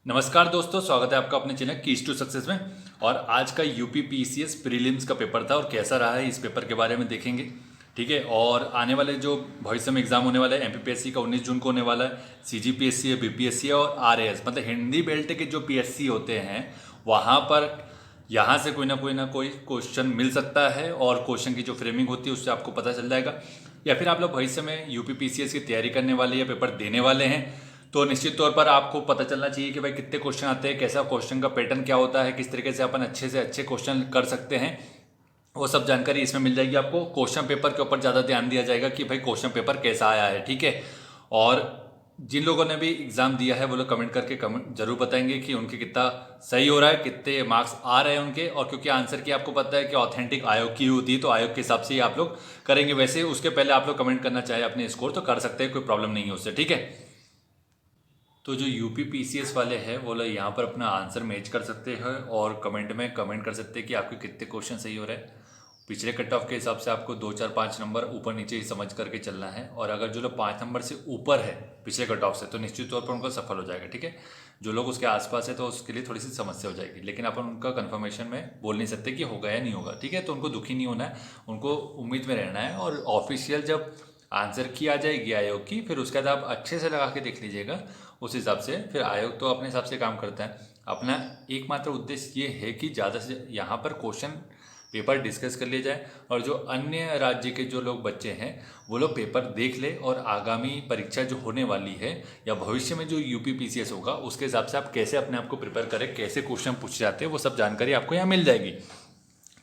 नमस्कार दोस्तों, स्वागत है आपका अपने चैनल कीज टू सक्सेस में। और आज का यूपी पीसीएस प्रीलिम्स का पेपर था और कैसा रहा है इस पेपर के बारे में देखेंगे। ठीक है, और आने वाले जो भविष्य में एग्जाम होने वाला है एमपीपीएससी का 19 जून को होने वाला है, सीजीपीएससी है, बीपीएससी है और आरएएस मतलब हिंदी बेल्ट के जो पीएससी होते हैं वहाँ पर यहाँ से कोई ना कोई क्वेश्चन मिल सकता है और क्वेश्चन की जो फ्रेमिंग होती है उससे आपको पता चल जाएगा। या फिर आप लोग भविष्य में यूपी पीसीएस की तैयारी करने वाले या पेपर देने वाले हैं तो निश्चित तौर पर आपको पता चलना चाहिए कि भाई कितने क्वेश्चन आते हैं, कैसा क्वेश्चन का पैटर्न क्या होता है, किस तरीके से अपन अच्छे से अच्छे क्वेश्चन कर सकते हैं। वो सब जानकारी इसमें मिल जाएगी आपको। क्वेश्चन पेपर के ऊपर ज़्यादा ध्यान दिया जाएगा कि भाई क्वेश्चन पेपर कैसा आया है। ठीक है, और जिन लोगों ने भी एग्ज़ाम दिया है वो लोग कमेंट करके कमेंट जरूर बताएंगे कि उनके कितना सही हो रहा है, कितने मार्क्स आ रहे हैं उनके। और क्योंकि आंसर की आपको पता है कि ऑथेंटिक आयोग की होती है तो आयोग के हिसाब से ही आप लोग करेंगे। वैसे उसके पहले आप लोग कमेंट करना चाहे अपने स्कोर तो कर सकते हैं, कोई प्रॉब्लम नहीं है उससे। ठीक है, तो जो यूपी पीसीएस वाले हैं वो लोग यहाँ पर अपना आंसर मैच कर सकते हैं और कमेंट में कमेंट कर सकते हैं कि आपके कितने क्वेश्चन सही हो रहे हैं। पिछले कट ऑफ के हिसाब से आपको 2 4 5 नंबर ऊपर नीचे ही समझ करके चलना है। और अगर जो लोग 5 नंबर से ऊपर है पिछले कट ऑफ से तो निश्चित तौर पर उनका सफल हो जाएगा। ठीक है, जो लोग उसके आसपास है तो उसके लिए थोड़ी सी समस्या हो जाएगी, लेकिन अपन उनका कन्फर्मेशन में बोल नहीं सकते कि होगा या नहीं होगा। ठीक है, तो उनको दुखी नहीं होना है, उनको उम्मीद में रहना है। और ऑफिशियल जब आंसर की आ जाएगी आयोग की फिर उसके बाद आप अच्छे से लगा के देख लीजिएगा। उस हिसाब से फिर आयोग तो अपने हिसाब से काम करता है। अपना एकमात्र उद्देश्य ये है कि ज़्यादा से यहाँ पर क्वेश्चन पेपर डिस्कस कर लिया जाए और जो अन्य राज्य के जो लोग बच्चे हैं वो लोग पेपर देख ले और आगामी परीक्षा जो होने वाली है या भविष्य में जो यूपी पीसीएस होगा उसके हिसाब से आप कैसे अपने आप को प्रिपेयर करें, कैसे क्वेश्चन पूछे जाते हैं, वो सब जानकारी आपको यहाँ मिल जाएगी।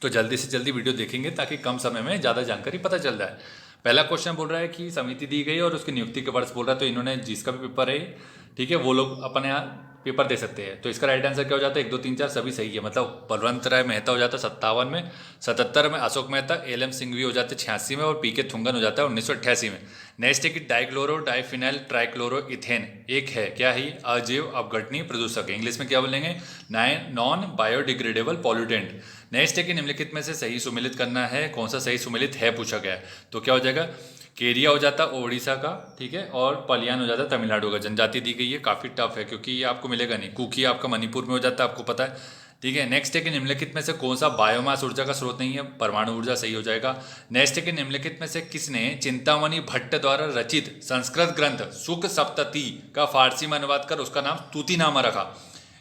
तो जल्दी से जल्दी वीडियो देखेंगे ताकि कम समय में ज़्यादा जानकारी पता चल जाए। पहला क्वेश्चन बोल रहा है कि समिति दी गई और उसकी नियुक्ति के वर्ष बोल रहा है, तो इन्होंने जिसका भी पेपर है ठीक है वो लोग अपने यहाँ पेपर दे सकते हैं। तो इसका राइट आंसर क्या हो जाता है? 1 2 3 4 सभी सही है। मतलब बलवंत राय मेहता हो जाता है 57 में, 77 में अशोक मेहता, एल एम सिंघवी हो जाते 86 में और पी के थुंगन हो जाता है 1988 में। नेक्स्ट है कि डाइक्लोरो डाइफिनाइल ट्राइक्लोरो इथेन एक है, क्या ही अजैव अपघटनीय प्रदूषक है। इंग्लिश में क्या बोलेंगे? Non biodegradable pollutant. नेक्स्ट है कि निम्नलिखित में से सही सुमेलित करना है, कौन सा सही सुमेलित है पूछा गया है। तो क्या हो जाएगा? केरिया हो जाता ओडिशा का, ठीक है, और पलियान हो जाता तमिलनाडु का। जनजाति दी गई है, काफ़ी टफ है क्योंकि ये आपको मिलेगा नहीं। कुकी आपका मणिपुर में हो जाता है, आपको पता है। ठीक है, नेक्स्ट है कि निम्नलिखित में से कौन सा बायोमास ऊर्जा का स्रोत नहीं है? परमाणु ऊर्जा सही हो जाएगा। नेक्स्ट है कि निम्नलिखित में से किसने चिंतामणि भट्ट द्वारा रचित संस्कृत ग्रंथ सुख सप्तती का फारसी में अनुवाद कर उसका नाम तूतीनामा रखा?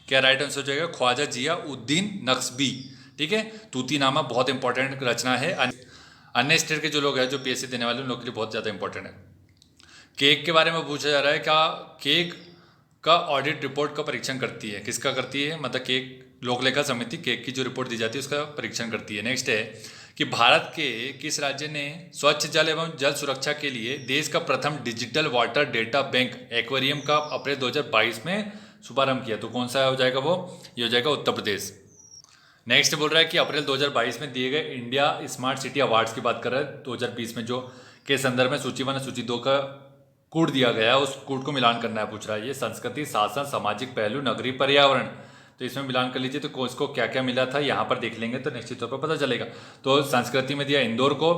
क्या राइट आंसर हो जाएगा? ख्वाजा जिया उद्दीन नक्शबी। ठीक है, तूतीनामा बहुत इंपॉर्टेंट रचना है। अन्य स्टेट के जो लोग हैं जो पीएससी देने वाले उन लोगों के लिए बहुत ज़्यादा इंपॉर्टेंट है। केक के बारे में पूछा जा रहा है, क्या केक का ऑडिट रिपोर्ट का परीक्षण करती है? किसका करती है? मतलब केक लोक लेखा समिति केक की जो रिपोर्ट दी जाती है उसका परीक्षण करती है। नेक्स्ट है कि भारत के किस राज्य ने स्वच्छ जल एवं जल सुरक्षा के लिए देश का प्रथम digital water data bank aquarium का अप्रैल 2022 में शुभारंभ किया? तो कौन सा हो जाएगा वो? ये हो जाएगा उत्तर प्रदेश। नेक्स्ट बोल रहा है कि अप्रैल 2022 में दिए गए इंडिया स्मार्ट सिटी अवार्ड्स की बात कर रहा है 2020 में, जो के संदर्भ में सूची 1 और सूची 2 का कोड दिया गया है, उस कोड को मिलान करना है पूछ रहा है। ये संस्कृति, शासन, सामाजिक पहलू, नगरीय पर्यावरण, तो इसमें मिलान कर लीजिए। तो इसको क्या क्या मिला था यहाँ पर देख लेंगे तो निश्चित तौर पर पता चलेगा। तो संस्कृति में दिया इंदौर को,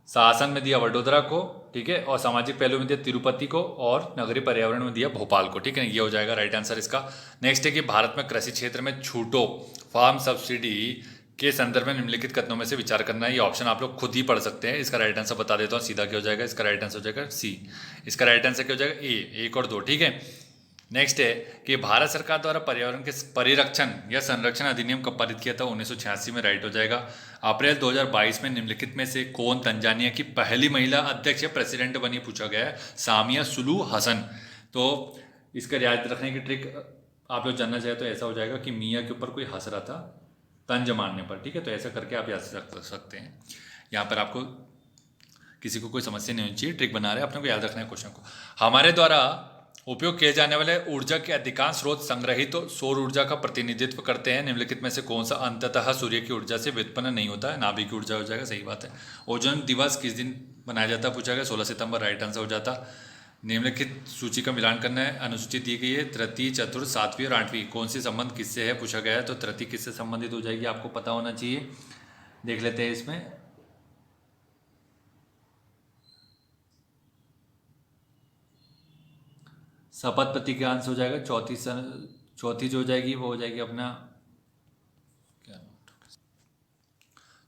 शासन में दिया वडोदरा को, ठीक है, और सामाजिक पहलू में दिया तिरुपति को, और नगरीय पर्यावरण में दिया भोपाल को। ठीक है, ये हो जाएगा राइट आंसर इसका। नेक्स्ट है कि भारत में कृषि क्षेत्र में छूटों फार्म सब्सिडी के संदर्भ में निम्नलिखित कथनों में से विचार करना है। ये ऑप्शन आप लोग खुद ही पढ़ सकते हैं। इसका राइट आंसर बता देता हूँ सीधा, क्या हो जाएगा? इसका राइट आंसर हो जाएगा सी। इसका राइट आंसर क्या हो जाएगा? ए, 1 और 2। ठीक है, नेक्स्ट है कि भारत सरकार द्वारा पर्यावरण के परिरक्षण या संरक्षण अधिनियम कब पारित किया था? 1986 में, राइट हो जाएगा। अप्रैल 2022 में निम्नलिखित में से कौन तंजानिया की पहली महिला अध्यक्ष या प्रेसिडेंट बनी? पूछा गया है सामिया सुलू हसन। तो इसका याद रखने की ट्रिक आप लोग जानना चाहे तो ऐसा हो जाएगा कि मियाँ के ऊपर कोई हंस रहा था तंज मारने पर। ठीक है, तो ऐसा करके आप याद रख सकते हैं। यहाँ पर आपको किसी को कोई समस्या नहीं होनी चाहिए, ट्रिक बना रहे हैं, अपने को याद रखना है क्वेश्चन को। हमारे द्वारा उपयोग किए जाने वाले ऊर्जा के अधिकांश स्रोत संग्रहित तो सौर ऊर्जा का प्रतिनिधित्व करते हैं। निम्नलिखित में से कौन सा अंततः सूर्य की ऊर्जा से व्युत्पन्न नहीं होता है? नाभिक की ऊर्जा हो जाएगा, सही बात है। ओजोन दिवस किस दिन मनाया जाता है? पूछा गया 16 सितंबर, राइट आंसर हो जाता। निम्नलिखित सूची का मिलान करना है। अनुसूची दी गई है तृतीय, चतुर्थ, 7वीं और 8वीं, कौन सी संबंध किससे है पूछा गया है? तो तृतीय किससे संबंधित हो जाएगी आपको पता होना चाहिए। देख लेते हैं इसमें। शपथ पति का आंसर हो जाएगा चौथी जो हो जाएगी वो हो जाएगी अपना क्या,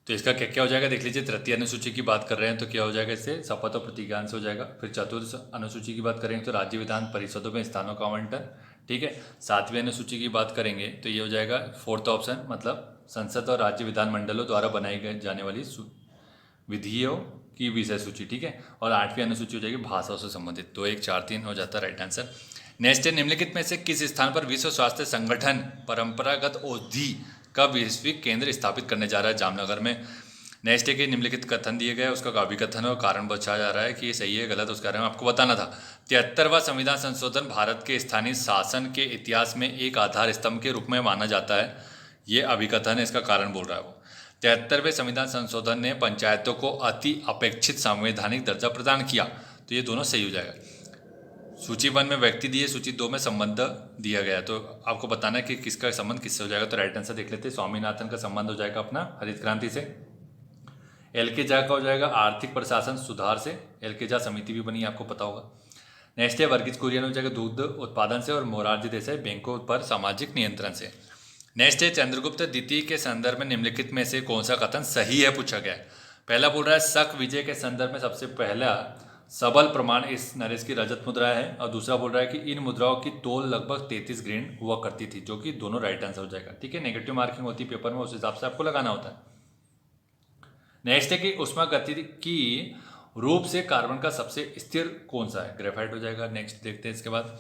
तो इसका क्या क्या हो जाएगा देख लीजिए। तृतीय अनुसूची की बात कर रहे हैं तो क्या हो जाएगा, इससे शपथ और प्रतिज्ञान से हो जाएगा। फिर चतुर्थ अनुसूची की बात करेंगे तो राज्य विधान परिषदों में स्थानों का आवंटन, ठीक है। सातवीं अनुसूची की बात करेंगे तो ये हो जाएगा फोर्थ ऑप्शन, मतलब संसद और राज्य विधानमंडलों द्वारा बनाई गई जाने वाली विधियों की विषय सूची, ठीक है। और आठवीं अनुसूची हो जाएगी भाषाओं से संबंधित। तो 1 4 3 हो जाता है राइट आंसर। नेक्स्ट है, निम्नलिखित में से किस स्थान पर विश्व स्वास्थ्य संगठन परंपरागत औषधि का वैश्विक केंद्र स्थापित करने जा रहा है? जामनगर में। नेक्स्ट है कि निम्नलिखित कथन दिए गए उसका अभिकथन और कारण बताया जा रहा है कि ये सही है गलत, उसके बारे में आपको बताना था। 73वां संविधान संशोधन भारत के स्थानीय शासन के इतिहास में एक आधार स्तंभ के रूप में माना जाता है। ये अभिकथन है, इसका कारण बोल रहा है वो। 73वें संविधान संशोधन ने पंचायतों को अति अपेक्षित संवैधानिक दर्जा प्रदान किया, तो ये दोनों सही हो जाएगा। सूची 1 में व्यक्ति दिए, सूची 2 में संबंध दिया गया, तो आपको बताना है कि किसका संबंध किससे हो जाएगा। तो राइट आंसर देख लेते हैं। स्वामीनाथन का संबंध हो जाएगा अपना हरित क्रांति से। एल के झा का हो जाएगा आर्थिक प्रशासन सुधार से, एल के झा समिति भी बनी, आपको पता होगा। नेक्स्ट है वर्गीज कुरियन हो जाएगा दुग्ध उत्पादन से, और मोरारजी देसाई बैंकों पर सामाजिक नियंत्रण से। नेक्स्ट है चंद्रगुप्त द्वितीय के संदर्भ में निम्नलिखित में से कौन सा कथन सही है पूछा गया है। पहला बोल रहा है शक विजय के संदर्भ में सबसे पहला सबल प्रमाण इस नरेश की रजत मुद्रा है, और दूसरा बोल रहा है कि इन मुद्राओं की तोल लगभग 33 ग्रेन हुआ करती थी, जो कि दोनों राइट आंसर हो जाएगा, ठीक है। नेगेटिव मार्किंग होती है पेपर में, उस हिसाब से आपको लगाना होता है। नेक्स्ट है कि ऊष्मागतिकी रूप से कार्बन का सबसे स्थिर कौन सा है? ग्रेफाइट हो जाएगा। नेक्स्ट देखते हैं इसके बाद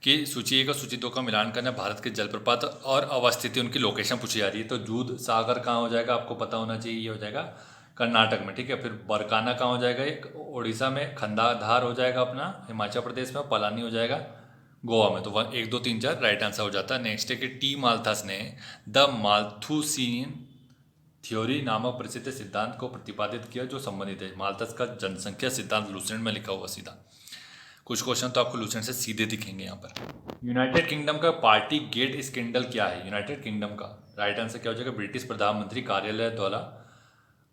कि सूची 1 और सूची 2 का मिलान करना, भारत के जलप्रपात और अवस्थिति उनकी लोकेशन पूछी जा रही है। तो दूध सागर कहाँ हो जाएगा, आपको पता होना चाहिए, ये हो जाएगा कर्नाटक में, ठीक है। फिर बरकाना कहाँ हो जाएगा, एक उड़ीसा में, खंडाधार हो जाएगा अपना हिमाचल प्रदेश में, पलानी हो जाएगा गोवा में। तो 1 2 3 4 राइट आंसर हो जाता है। नेक्स्ट है कि टी माल्थस ने द माल्थुसियन थ्योरी नामक प्रसिद्ध सिद्धांत को प्रतिपादित किया जो संबंधित है। माल्थस का जनसंख्या सिद्धांत लुसेंट में लिखा हुआ सीधा। कुछ क्वेश्चन तो आपको लुसेंट से सीधे दिखेंगे यहाँ पर। यूनाइटेड किंगडम का पार्टी गेट स्कैंडल क्या है? यूनाइटेड किंगडम का राइट आंसर क्या हो जाएगा? ब्रिटिश प्रधानमंत्री कार्यालय द्वारा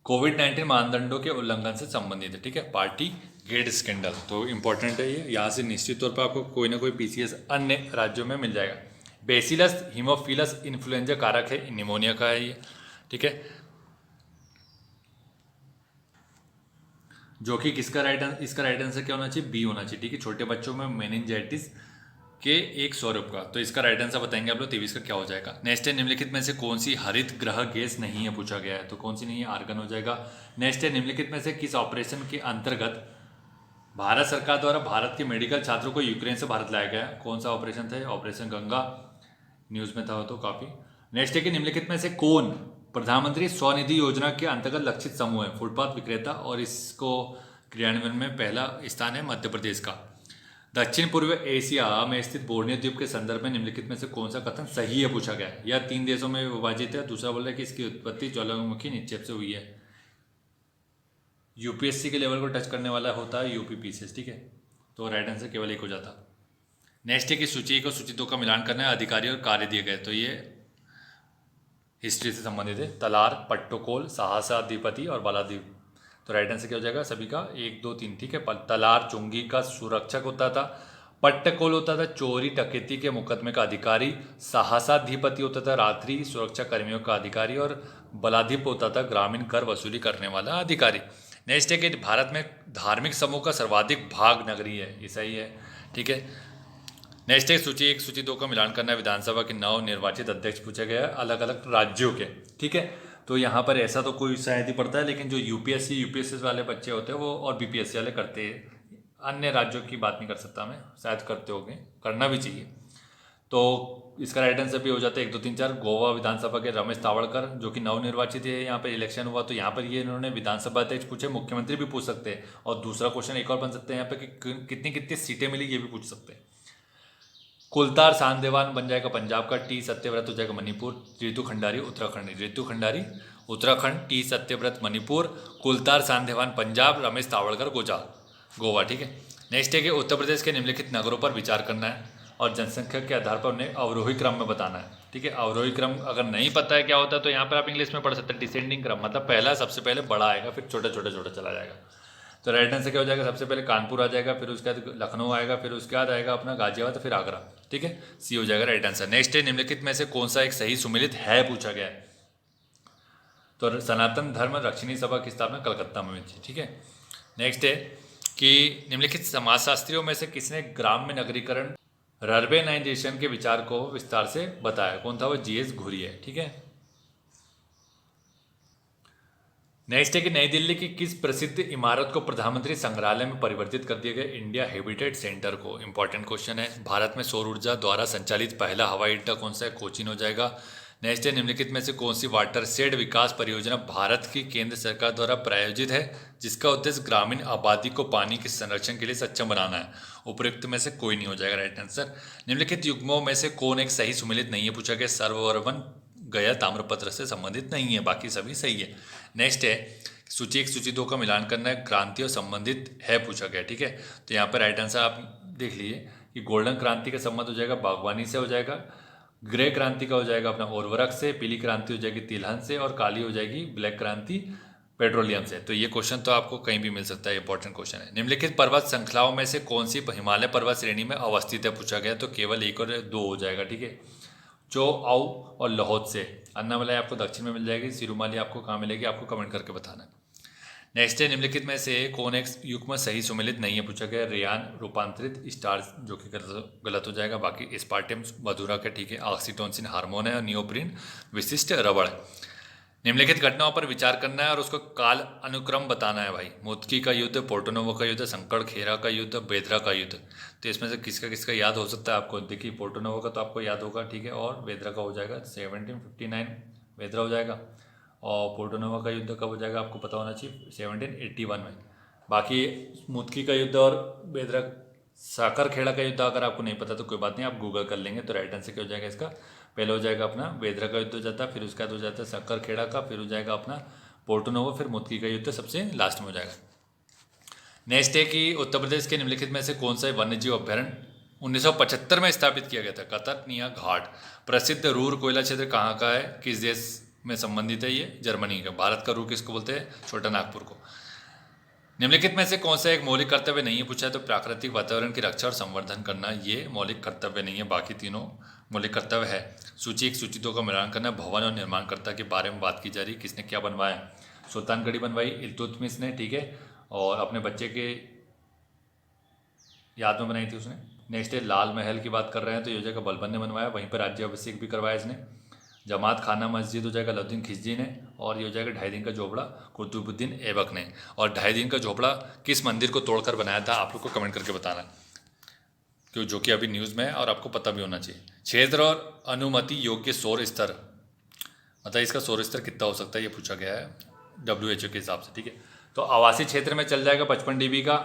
कोविड-19 मानदंडों के उल्लंघन से संबंधित है, ठीक है। पार्टी गेट स्कैंडल तो इंपॉर्टेंट है ये, यहाँ से निश्चित तौर पर आपको कोई ना कोई पीसीएस अन्य राज्यों में मिल जाएगा। बेसिलस हीमोफिलस इन्फ्लुएंजा कारक है, निमोनिया का है ये, ठीक है। जो कि किसका इसका राइट आंसर क्या होना चाहिए? बी होना चाहिए, ठीक है। छोटे बच्चों में मेनिंजाइटिस के एक स्वरूप का, तो इसका राइट आंसर बताएंगे आप लोग। 23 का क्या हो जाएगा? नेक्स्ट है निम्नलिखित में से कौन सी हरित ग्रह गैस नहीं है पूछा गया है, तो कौन सी नहीं है? आर्गन हो जाएगा। नेक्स्ट है निम्नलिखित में से किस ऑपरेशन के अंतर्गत भारत सरकार द्वारा भारत के मेडिकल छात्रों को यूक्रेन से भारत लाया गया? कौन सा ऑपरेशन था? ऑपरेशन गंगा, न्यूज़ में था तो काफ़ी। नेक्स्ट है कि निम्नलिखित में से कौन प्रधानमंत्री स्वनिधि योजना के अंतर्गत लक्षित समूह है? फुटपाथ विक्रेता, और इसको क्रियान्वयन में पहला स्थान है मध्य प्रदेश का। दक्षिण पूर्व एशिया में स्थित बोर्नियो द्वीप के संदर्भ में निम्नलिखित में से कौन सा कथन सही है पूछा गया है? यह 3 देशों में विभाजित है। दूसरा बोल रहा है कि इसकी उत्पत्ति ज्वालामुखी निक्षेप से हुई है। यूपीएससी के लेवल को टच करने वाला होता है यूपीपीसीएस, ठीक है। तो राइट आंसर केवल एक हो जाता। नेक्स्ट है कि सूची 1 और सूची 2 का मिलान करना है, अधिकारी और कार्य दिए गए, तो ये हिस्ट्री से संबंधित है। तलार, पट्टोकोल, सहस्राधिपति और बालादीप, तो राइट आंसर क्या हो जाएगा सभी का? 1 2 3, ठीक है। तलार चुंगी का सुरक्षक होता था, पट्टकोल होता था चोरी डकैती के मुकदमे का अधिकारी, सहस्राधिपति होता था रात्रि सुरक्षा कर्मियों का अधिकारी, और बलादीप होता था ग्रामीण कर वसूली करने वाला अधिकारी। नेक्स्ट है कि भारत में धार्मिक समूह का सर्वाधिक भाग नगरीय है, ये सही है, ठीक है। नेक्स्ट है सूची 1 सूची 2 का मिलान करना है। विधानसभा के नव निर्वाचित अध्यक्ष पूछे गए अलग अलग राज्यों के, ठीक है। तो यहाँ पर ऐसा तो कोई शायद ही पड़ता है, लेकिन जो यूपीएससी वाले बच्चे होते हैं वो, और बीपीएससी वाले करते हैं। अन्य राज्यों की बात नहीं कर सकता मैं, शायद करते होंगे, करना भी चाहिए। तो इसका राइट आंसर भी हो जाता है 1 2 3 4। गोवा विधानसभा के रमेश तावड़कर जो कि नवनिर्वाचित है, यहाँ पे इलेक्शन हुआ तो यहाँ पर ये इन्होंने विधानसभा अध्यक्ष पूछे, मुख्यमंत्री भी पूछ सकते हैं। और दूसरा क्वेश्चन एक और बन सकते हैं यहाँ पे कि कितनी कितनी सीटें मिली, ये भी पूछ सकते हैं। कुलतार सांदेवान बन जाएगा पंजाब का। टी सत्यव्रत हो जाएगा मणिपुर। रितु खंडारी उत्तराखंड, टी सत्यव्रत मणिपुर, कुलतार सांदेवान पंजाब, रमेश तावड़कर गोवा, ठीक है। नेक्स्ट है कि उत्तर प्रदेश के निम्नलिखित नगरों पर विचार करना है और जनसंख्या के आधार पर उन्हें अवरोही क्रम में बताना है, ठीक है। अवरोही क्रम अगर नहीं पता है क्या होता है तो यहाँ पर आप इंग्लिश में पढ़ सकते हैं, डिसेंडिंग क्रम, मतलब पहला सबसे पहले बड़ा आएगा, फिर छोटा छोटा छोटा चला जाएगा। तो राइट आंसर क्या हो जाएगा, सबसे पहले कानपुर आ जाएगा, फिर उसके बाद लखनऊ आएगा, फिर उसके बाद आएगा अपना गाजियाबाद, फिर आगरा। ठीक है, सी हो जाएगा राइट आंसर। नेक्स्ट है, निम्नलिखित में से कौन सा एक सही सुमेलित है पूछा गया है। तो सनातन धर्म रक्षिणी सभा की स्थापना कलकत्ता में हुई थी। ठीक है, नेक्स्ट है कि निम्नलिखित समाजशास्त्रियों में से किसने ग्राम्य नगरीकरण रर्बेनाइजेशन के विचार को विस्तार से बताया। कौन था वो, जीएस घुरी है। ठीक है, नेक्स्ट है कि नई दिल्ली की किस प्रसिद्ध इमारत को प्रधानमंत्री संग्रहालय में परिवर्तित कर दिया गया, इंडिया हैबिटेट सेंटर को। इंपॉर्टेंट क्वेश्चन है। भारत में सौर ऊर्जा द्वारा संचालित पहला हवाई अड्डा कौन सा है, कोचीन हो जाएगा। नेक्स्ट है, निम्नलिखित में से कौन सी वाटर शेड विकास परियोजना भारत की केंद्र सरकार द्वारा प्रायोजित है जिसका उद्देश्य ग्रामीण आबादी को पानी के संरक्षण के लिए सक्षम बनाना है। उपयुक्त में से कोई नहीं हो जाएगा राइट आंसर। निम्नलिखित युग्मों में से कौन एक सही सुमेलित नहीं है पूछा गया, सर्ववर्मन गया ताम्रपत्र से संबंधित नहीं है, बाकी सभी सही है। नेक्स्ट है, सूची 1 सूची 2 का मिलान करना है, क्रांतियों संबंधित है पूछा गया। ठीक है, तो यहाँ पर राइट आंसर आप देख लीजिए कि गोल्डन क्रांति का संबंध हो जाएगा बागवानी से हो जाएगा, ग्रे क्रांति का हो जाएगा अपना उर्वरक से, पीली क्रांति हो जाएगी तिलहन से, और काली हो जाएगी ब्लैक क्रांति पेट्रोलियम से। तो ये क्वेश्चन तो आपको कहीं भी मिल सकता है, इंपॉर्टेंट क्वेश्चन है। निम्नलिखित पर्वत श्रृंखलाओं में से कौन सी हिमालय पर्वत श्रेणी में अवस्थित है पूछा गया, तो केवल 1 और 2 हो जाएगा। ठीक है, चो आउ और लाहौल से। अन्नामलाई आपको दक्षिण में मिल जाएगी, सिरुमाली आपको कहाँ मिलेगी, आपको कमेंट करके बताना। नेक्स्ट है, निम्नलिखित में से कौन एक युग्म सही सुमेलित नहीं है पूछा गया, रेयान रूपांतरित स्टार्च, जो कि गलत हो जाएगा। बाकी स्पार्टियम मधुरा का ठीक है, ऑक्सीटोसिन हार्मोन है, और नियोप्रिन विशिष्ट रबड़ है। निम्नलिखित घटनाओं पर विचार करना है और उसको काल अनुक्रम बताना है भाई। मुत्की का युद्ध, पोर्टोनोवो का युद्ध, संकड़ खेरा का युद्ध, बेदरा का युद्ध। तो इसमें से किसका किसका याद हो सकता है आपको, देखिए पोर्टोनोवो का तो आपको याद होगा। ठीक है, और बेदरा का हो जाएगा 1759 बेदरा हो जाएगा, और पोर्टोनोवो का युद्ध कब हो जाएगा आपको पता होना चाहिए, 1781 में। बाकी मुत्की का युद्ध और बेदरा साकर खेड़ा का युद्ध अगर आपको नहीं पता तो कोई बात नहीं, आप गूगल कर लेंगे। तो राइट आंसर क्या हो जाएगा इसका, पहले हो जाएगा अपना बेदरा का युद्ध हो जाता है, फिर उसके बाद हो जाता है साकर खेड़ा का, फिर हो जाएगा अपना पोर्टोनोवो, फिर मुत्की का युद्ध सबसे लास्ट में हो जाएगा। नेक्स्ट है कि उत्तर प्रदेश के निम्नलिखित में से कौन सा वन्यजीव अभ्यारण्य 1975 में स्थापित किया गया था, कतर्निया घाट। प्रसिद्ध रूर कोयला क्षेत्र कहाँ का है, किस देश में संबंधित है, ये जर्मनी का। भारत का रूर किसको बोलते हैं, छोटा नागपुर को। निम्नलिखित में से कौन सा एक मौलिक कर्तव्य नहीं है पूछा है, तो प्राकृतिक वातावरण की रक्षा और संवर्धन करना, ये मौलिक कर्तव्य नहीं है, बाकी तीनों मौलिक कर्तव्य है। सूची 1 सूची 2 का मिलान करना, भवन और निर्माणकर्ता के बारे में बात की जा रही, किसने क्या बनवाया, सुल्तानगढ़ी बनवाई इल्तुतमिश ने। ठीक है, और अपने बच्चे के याद में बनाई थी उसने। नेक्स्ट है, लाल महल की बात कर रहे हैं तो ये हो जाएगा बलबन ने बनवाया, वहीं पर राज्याभिषेक भी करवाया इसने। जमात खाना मस्जिद हो जाएगा अलाउद्दीन खिलजी ने, और ये हो जाएगा 2.5 दिन का झोपड़ा कुतुबुद्दीन ऐबक ने। और 2.5 दिन का झोपड़ा किस मंदिर को तोड़कर बनाया था, आप लोग को कमेंट करके बताना, क्यों जो कि अभी न्यूज़ में है और आपको पता भी होना चाहिए। क्षेत्र और अनुमति योग्य सौर स्तर, मतलब इसका सौर स्तर कितना हो सकता है ये पूछा गया है WHO के हिसाब से। ठीक है, तो आवासीय क्षेत्र में चल जाएगा 55 dB का,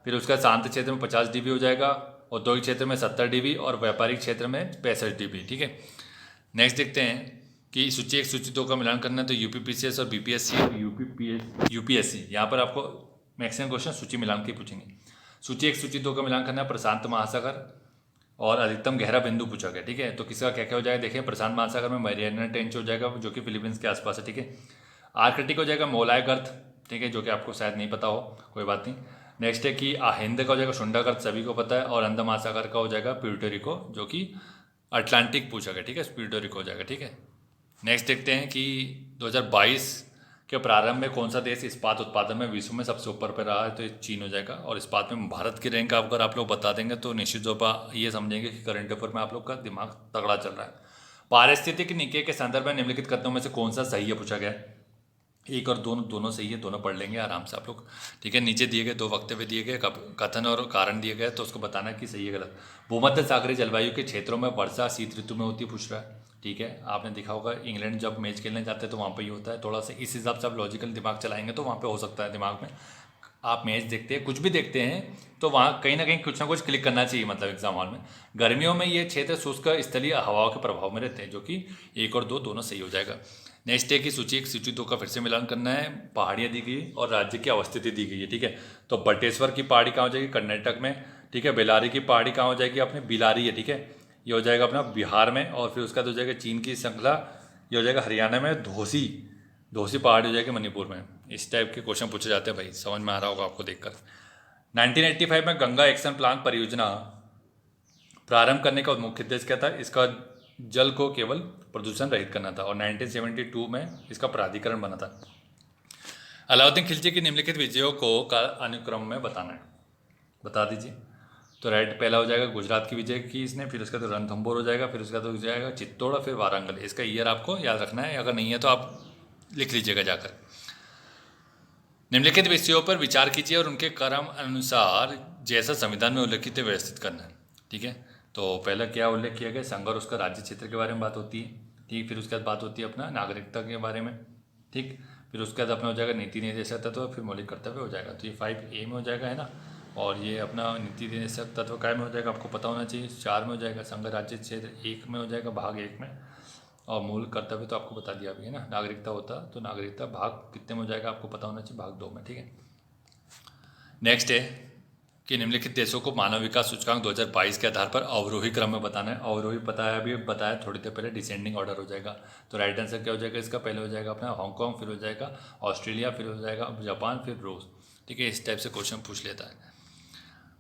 फिर उसका शांत क्षेत्र में 50 dB हो जाएगा, औद्योगिक क्षेत्र में 70 dB, और व्यापारिक क्षेत्र में 65 dB। ठीक है, नेक्स्ट देखते हैं कि सूची 1 सूची 2 का मिलान करना है, तो UPPCS और BPSC UPSC, यहाँ पर आपको मैक्सिमम क्वेश्चन सूची मिलान के पूछेंगे। सूची 1 सूची 2 का मिलान करना है, प्रशांत महासागर और अधिकतम गहरा बिंदु पूछा गया। ठीक है, तो किसका क्या क्या हो जाएगा, देखिए प्रशांत महासागर में मैरियाना ट्रेंच हो जाएगा जो कि फिलीपींस के आसपास है। ठीक है, आर्कटिक हो जाएगा मोलाय गर्त, ठीक है, जो कि आपको शायद नहीं पता हो, कोई बात नहीं। नेक्स्ट है कि हिंद का हो जाएगा शुंडा गर्त, सभी को पता है, और अंडमान महासागर का हो जाएगा प्यूर्टो रिको, जो कि अटलांटिक पूछा गया। ठीक है, प्यूर्टो रिको हो जाएगा। ठीक है, नेक्स्ट देखते हैं कि 2022 के प्रारंभ में कौन सा देश इस्पात उत्पादन में विश्व में सबसे ऊपर पर रहा है, तो ये चीन हो जाएगा। और इस्पात में भारत की रैंक अगर आप लोग बता देंगे तो निश्चित तौर पर ये समझेंगे कि करंट अफेयर में आप लोग का दिमाग तगड़ा चल रहा है। पारिस्थितिक निकाय के संदर्भ में निम्नलिखित कथनों में से कौन सा सही है पूछा गया, 1 और 2 दोनों सही है, दोनों पढ़ लेंगे आराम से आप लोग। ठीक है, नीचे दिए गए 2 वक्तव्य दिए गए, कथन और कारण दिए गए, तो उसको बताना कि सही है गलत। भूमध्य सागरीय जलवायु के क्षेत्रों में वर्षा शीत ऋतु में होती है पूछ रहा है। ठीक है, आपने देखा होगा इंग्लैंड जब मैच खेलने जाते हैं तो वहाँ पे ही होता है। थोड़ा सा इस हिसाब से आप लॉजिकल दिमाग चलाएंगे तो वहाँ पे हो सकता है दिमाग में, आप मैच देखते हैं कुछ भी देखते हैं तो वहाँ कहीं ना कहीं कुछ ना कुछ क्लिक करना चाहिए, मतलब एग्जाम हॉल में। गर्मियों में ये क्षेत्र शुष्क स्थलीय हवाओं के प्रभाव में रहते हैं, जो कि 1 और 2 दोनों सही हो जाएगा। नेक्स्ट है कि सूची 1 सूची 2 का फिर से मिलान करना है, पहाड़ियाँ दी गई और राज्य की अवस्थिति दी गई है। ठीक है, तो बटेश्वर की पहाड़ी कहाँ हो जाएगी, कर्नाटक में। ठीक है, बेलारी की पहाड़ी कहाँ हो जाएगी, अपने बिलारी है। ठीक है, ये हो जाएगा अपना बिहार में, और फिर उसका तो हो जाएगा चीन की श्रृंखला, ये हो जाएगा हरियाणा में, धोसी पहाड़ी हो जाएगी मणिपुर में। इस टाइप के क्वेश्चन पूछे जाते हैं भाई, समझ में आ रहा होगा आपको देखकर। 1985 में गंगा एक्शन प्लान परियोजना प्रारंभ करने का मुख्य उद्देश्य क्या था? इसका जल को केवल प्रदूषण रहित करना था। और 1972 में इसका प्राधिकरण बना था। अलाउद्दीन खिलजी की निम्नलिखित विजयों को का अनुक्रम में बताना है, बता दीजिए। तो राइट पहला हो जाएगा गुजरात की विजय की इसने, फिर उसका तो रणथंभौर हो जाएगा, फिर उसका तो हो जाएगा चित्तौड़, फिर वारंगल। इसका ईयर आपको याद रखना है, अगर नहीं है तो आप लिख लीजिएगा जाकर। निम्नलिखित विषयों पर विचार कीजिए और उनके क्रम अनुसार जैसा संविधान में उल्लेखित है व्यवस्थित करना है। ठीक है, तो पहला क्या उल्लेख किया गया? संघ और उसका राज्य क्षेत्र के बारे में बात होती है। ठीक, फिर उसके बाद बात होती है अपना नागरिकता के बारे में। ठीक, फिर उसके बाद अपना हो जाएगा नीति निर्देशक तत्व, फिर मौलिक कर्तव्य हो जाएगा। तो ये 5A में हो जाएगा, है ना। और ये अपना नीति निर्देशक तत्व काय में हो जाएगा, आपको पता होना चाहिए। 4 में हो जाएगा। संघ राज्य क्षेत्र 1 में हो जाएगा, भाग 1 में। और मूल कर्तव्य तो आपको बता दिया अभी, है ना। नागरिकता होता तो नागरिकता भाग कितने में हो जाएगा, आपको पता होना चाहिए, भाग 2 में। ठीक है, नेक्स्ट है कि निम्नलिखित देशों को मानव विकास सूचकांक 2022 के आधार पर अवरोही क्रम में बताना है। अवरोही पता है, अभी बताया थोड़ी देर पहले, डिसेंडिंग ऑर्डर हो जाएगा। तो राइट आंसर क्या हो जाएगा इसका? पहले हो जाएगा अपना हांगकांग, फिर हो जाएगा ऑस्ट्रेलिया, फिर हो जाएगा जापान, फिर रूस। ठीक है, इस टाइप से क्वेश्चन पूछ लेता है।